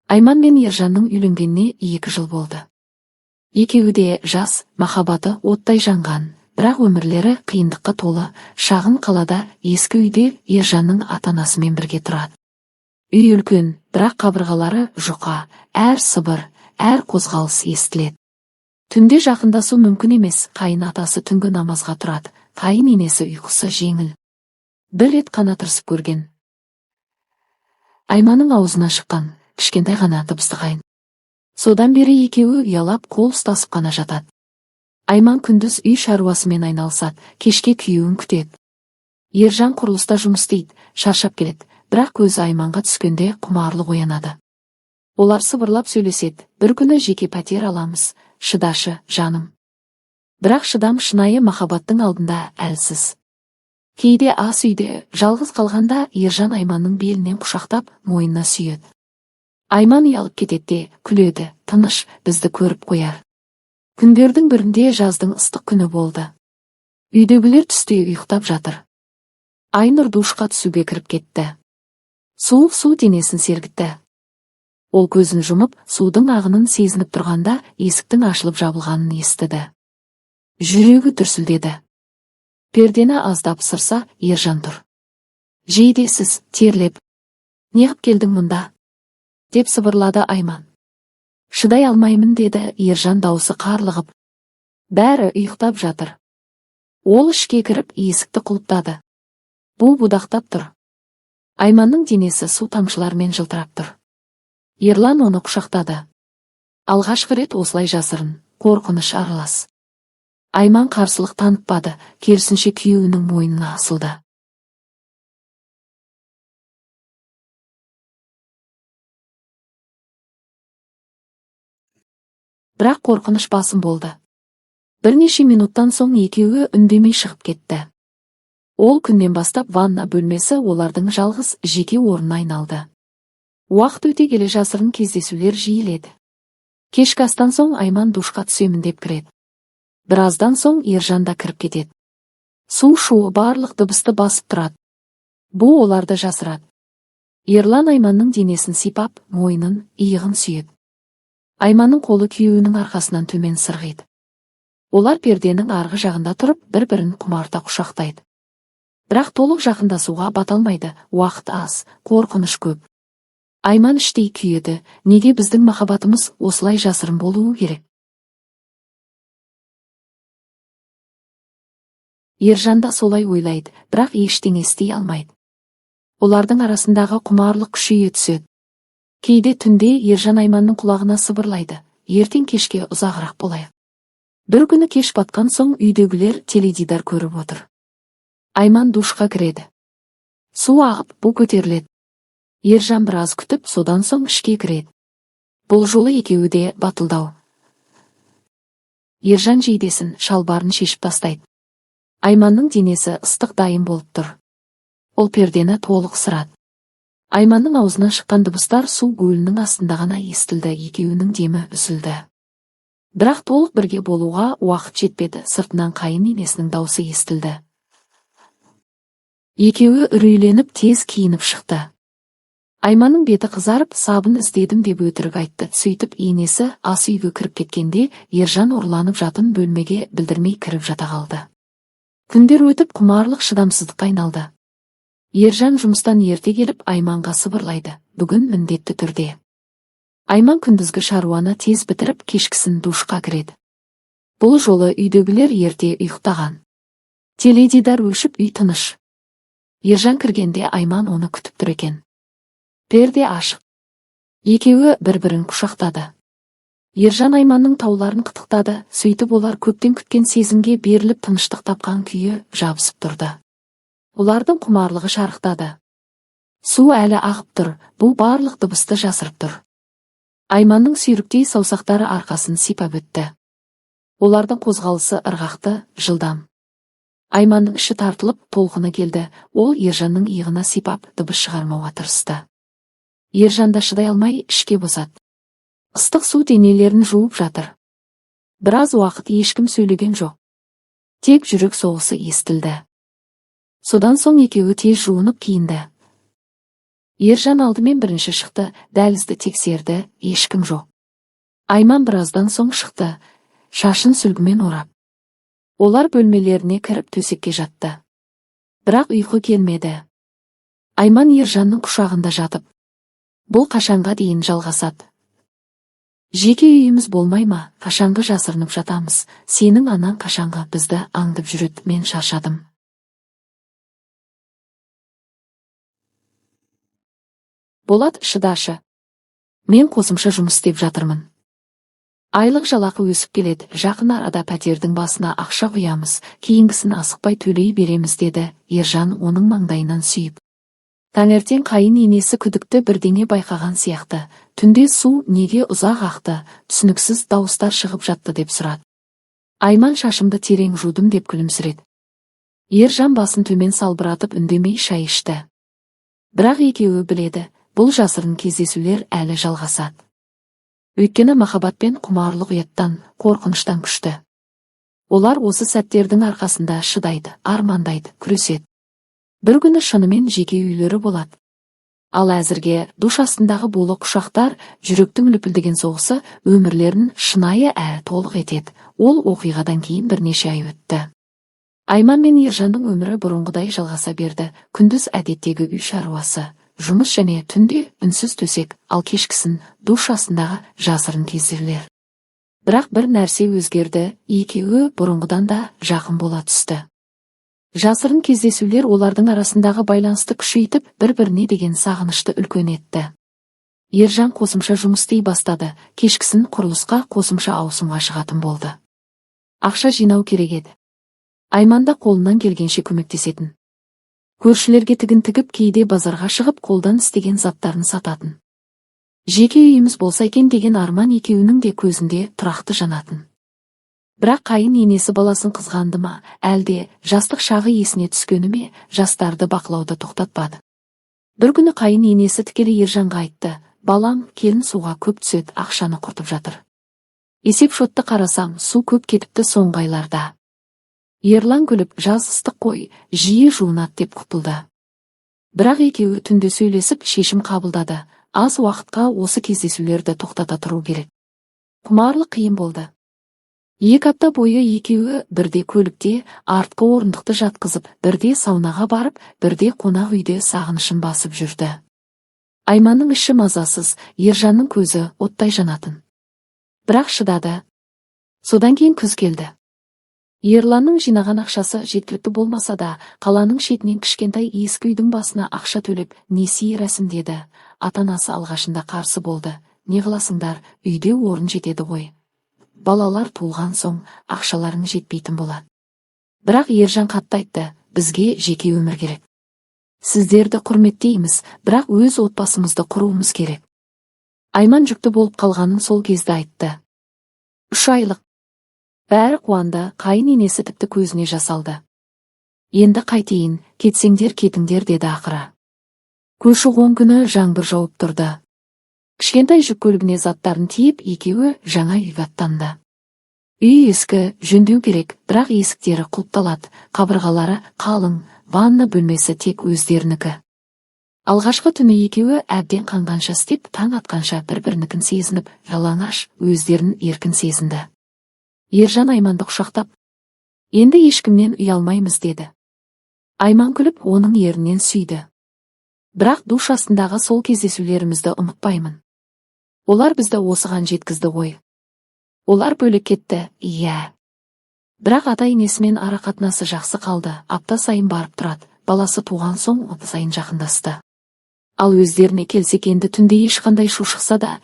Айман мен Ержанның үйленгеніне 2 жыл болды. Екеуі де жас, махаббаты оттай жанған, бірақ өмірлері қиындыққа толы. Шағын қалада ескі үйде Ержанның ата-анасымен бірге тұрады. Үй үлкен, бірақ қабырғалары жұқа, әр сыбыр, әр қозғалыс естіледі. Түнде жақындасу мүмкін емес. Қайын атасы түнгі намазға тұрады, қайын енесі ұйқысы жеңіл. Бір рет қана тырысып көрген. Айманның аузына шыққан кішкентай ғана дыбысты қайын. Содан бері екеуі ұялап қол ұстасып қана жатады. Айман күндіз үй шаруасымен айналысады, кешке күйеуін күтеді. Ержан құрылыста жұмыс істейді, шаршап келеді, бірақ көзі Айманға түскенде құмарлық оянады. Олар сыбырлап сөйлеседі. Бір күні жеке пәтер аламыз, шыдашы, жаным. Бірақ шыдам шынайы махаббаттың алдында әлсіз. Кейде ас үйде жалғыз қалғанда Ержан Айманның белінен құшақтап, мойнына сүйеді. Айман ұялып кетеді, күледі, тыныш, бізді көріп қояр. Күндердің бірінде жаздың ыстық күні болды. Үйдегілер түсте ұйықтап жатыр. Айнұр душқа түсуге кіріп кетті. Суық су денесін сергітті. Ол көзін жұмып, судың ағынын сезініп тұрғанда есіктің ашылып жабылғанын естіді. Жүрегі дүрсілдеді. Пердені аздап ысырса, Ержан тұр. Жейдесіз, терлеп. Неғып келдің мұнда? Деп сыбырлады Айман. Шыдай алмаймын деді Ержан даусы қарлығып. Бәрі ұйықтап жатыр. Ол ішке кіріп есікті құлыптады. Бұл будақтап тұр. Айманның денесі су тамшылармен жылтырап тұр. Ерлан оны құшақтады. Алғашқы рет осылай жасырын, қорқыныш аралас. Айман қарсылық танытпады, керісінше күйеуінің мойнына асылды. Бірақ қорқыныш басым болды. Бірнеше минуттан соң екеуі үндемей шығып кетті. Ол күннен бастап ванна бөлмесі олардың жалғыз жеке орнына айналды. Уақыт өте келе жасырын кездесулер жиіледі. Кешкі астан соң Айман душқа түсемін деп кіреді. Біраздан соң Ержан да кіріп кетеді. Су шуы барлық дыбысты басып тұрады. Бұл оларды жасырады. Ерлан Айманның денесін сипап, мойнын, иығын сүйеді. Айманның қолы күйеуінің арқасынан төмен сырғиды. Олар перденің арғы жағында тұрып, бір-бірін құмарта құшақтайды. Бірақ толық жақындасуға бата алмайды, уақыт аз, қорқыныш көп. Айман іштей күйеді, неге біздің махаббатымыз осылай жасырын болуы керек? Ержан да солай ойлайды, бірақ ештеңе істей алмайды. Олардың арасындағы құмарлық күшейе түседі. Кейде түнде Ержан Айманның құлағына сыбырлайды, ертең кешке ұзағырақ болайық. Бір күні кеш батқан соң үйдегілер теледидар көріп отыр. Айман душқа кіреді. Су ағып, бұл көтеріледі. Ержан біраз күтіп, содан соң ішке кіреді. Бұл жолы екеуі де батылдау. Ержан жейдесін, шалбарын шешіп тастайды. Айманның денесі ыстық дайын болып тұр. Ол пердені толық сырады. Айманның аузынан шыққан дыбыстар су гөлінің астында ғана естілді, екеуінің демі үзілді. Бірақ толық бірге болуға уақыт жетпеді, сыртынан қайын енесінің даусы естілді. Екеуі үрейленіп тез киініп шықты. Айманның беті қызарып, сабын іздедім деп өтірік айтты. Сөйтіп енесі ас үйге кіріп кеткенде, Ержан ұрланып жатын бөлмеге білдірмей кіріп жата қалды. Күндер өтіп құмарлық шыдамсыздыққа айналды. Ержан жұмыстан ерте келіп Айманға сыбырлайды, бүгін міндетті түрде. Айман күндізгі шаруаны тез бітіріп, кешкісін душқа кіреді. Бұл жолы үйдегілер ерте ұйықтаған. Теледидар өшіп, үй тыныш. Ержан кіргенде Айман оны күтіп тұр екен. Перде ашық. Екеуі бір-бірін құшақтады. Ержан Айманның тауларын қытықтады, сөйтіп олар көптен күткен сезімге беріліп тыныштық тапқан күйі жабысып тұрды. Олардың құмарлығы шарықтады. Су әлі ағып тұр, бұл барлық дыбысты жасырып тұр. Айманның сүйріктей саусақтары арқасын сипап өтті. Олардың қозғалысы ырғақты, жылдам. Айманның іші тартылып, толқыны келді. Ол Ержанның иығына сипап, дыбыс шығармауға тырысты. Ержан да шыдай алмай ішке босады. Ыстық су денелерін жуып жатыр. Біраз уақыт ешкім сөйлеген жоқ. Тек жүрек соғысы естілді. Содан соң екеуі тез жуынып киінді. Ержан алдымен бірінші шықты, дәлізді тексерді, ешкім жоқ. Айман біраздан соң шықты, шашын сүлгімен орап. Олар бөлмелеріне кіріп төсекке жатты. Бірақ ұйқы келмеді. Айман Ержанның құшағында жатып, бұл қашанға дейін жалғасады? Жеке үйіміз болмай ма, қашанғы жасырынып жатамыз, сенің анаң қашанға бізді аңдып жүреді, мен шаршадым. Болат, шыдашы. Мен қосымша жұмыс істеп жатырмын. Айлық жалақы өсіп келеді, жақын арада пәтердің басына ақша құямыз, кейінгісін асықпай төлей береміз, деді Ержан оның маңдайынан сүйіп. Таңертең қайын енесі күдікті бірдеңе байқаған сияқты. Түнде су неге ұзақ ақты, түсініксіз дауыстар шығып жатты деп сұрады. Айман шашымды терең жудым деп күлімсіреді. Ержан басын төмен салбыратып үндемей шай ішті. Бірақ екеуі біледі, бұл жасырын кездесулер әлі жалғасады. Өйткені махаббат пен құмарлық ұяттан, қорқыныштан күшті. Олар осы сәттердің арқасында шыдайды, армандайды, күреседі. Бір күні шынымен жеке үйлері болады. Ал әзірге душ астындағы болы құшақтар, жүректің лүпілдеген соғысы өмірлерін шынайы әрі толық етеді. Ол оқиғадан кейін бірнеше ай өтті. Айман мен Ержанның өмірі бұрынғыдай жалғаса берді. Күндіз әдеттегі үй шаруасы, жұмыс және түнде үнсіз төсек, ал кешкісін душ астындағы жасырын кездесулер. Бірақ бір нәрсе өзгерді, екеуі бұрынғыдан да жақын бола түсті. Жасырын кездесулер олардың арасындағы байланысты күшейтіп, бір-біріне деген сағынышты үлкен етті. Ержан қосымша жұмыс істей бастады, кешкісін құрылысқа қосымша ауысымға шығатын болды. Ақша жинау керек еді. Айманда қолынан келгенше көмектесетін. Көршілерге тігін тігіп, кейде базарға шығып қолдан істеген заттарын сататын. Жеке үйіміз болса екен деген арман екеуінің де көзінде тұрақты жанатын. Бірақ қайын енесі баласын қызғанды ма, әлде жастық шағы есіне түскені ме, жастарды бақылауды тоқтатпады. Бір күні қайын енесі тікелей Ержанға айтты: балам, келін суға көп түседі, ақшаны құртып жатыр. Есеп шотты қарасам, су көп кетіпті соңғы айларда. Ерлан күліп, жаз ыстық қой, жиі жуынады деп құтылды. Бірақ екеуі түнде сөйлесіп шешім қабылдады. Аз уақытқа осы кездесулерді тоқтата тұру керек. Құмарлық қиын болды. 2 апта бойы екеуі бірде көлікте, артқы орындықты жатқызып, бірде саунаға барып, бірде қонақ үйде сағынышын басып жүрді. Айманның іші мазасыз, Ержанның көзі оттай жанатын. Бірақ шыдады. Содан кейін күз келді. Ерланның жинаған ақшасы жеткілікті болмаса да, қаланың шетінен кішкентай ескі үйдің басына ақша төлеп, несие рәсімдеді. Ата-анасы алғашында қарсы болды. Не қыласыңдар, үйде орын жетеді ғой. Балалар туылған соң ақшаларың жетпейтін болады. Бірақ Ержан қатты айтты: бізге жеке өмір керек. Сіздерді құрметтейміз, бірақ өз отбасымызды құруымыз керек. Айман жүкті болып қалғанын сол кезде айтты. 3 айлық. Бәрі қуанды, қайын енесі тіпті көзіне жас алды. Енді қайтейін, кетсеңдер кетіңдер, деді ақыры. Көші-қон күні жаңбыр жауып тұрды. Кішкентай жүк көлігіне заттарын тиеп, екеуі жаңа үйге аттанды. Үй ескі, жөндеу керек, бірақ есіктері құлыпталады, қабырғалары қалың, ванна бөлмесі тек өздерінікі. Алғашқы түні екеуі әбден қанғанша істеп, таң атқанша бір-бірінікін сезініп, жалаңаш, өздерін еркін сезінді. Ержан Айманды құшақтап: енді ешкімнен ұялмаймыз, деді. Айман күліп, оның ерінен сүйді. Бірақ душ астындағы сол кездесулерімізді ұмытпаймын. Олар бізді осыған жеткізді ғой. Олар бөлек кетті, иә. Бірақ ата-енесімен ара қатынасы жақсы қалды, апта сайын барып тұрады, баласы туған соң апта сайын жақындасты. Ал өздеріне келсек, енді түнде ешқандай шу шықса да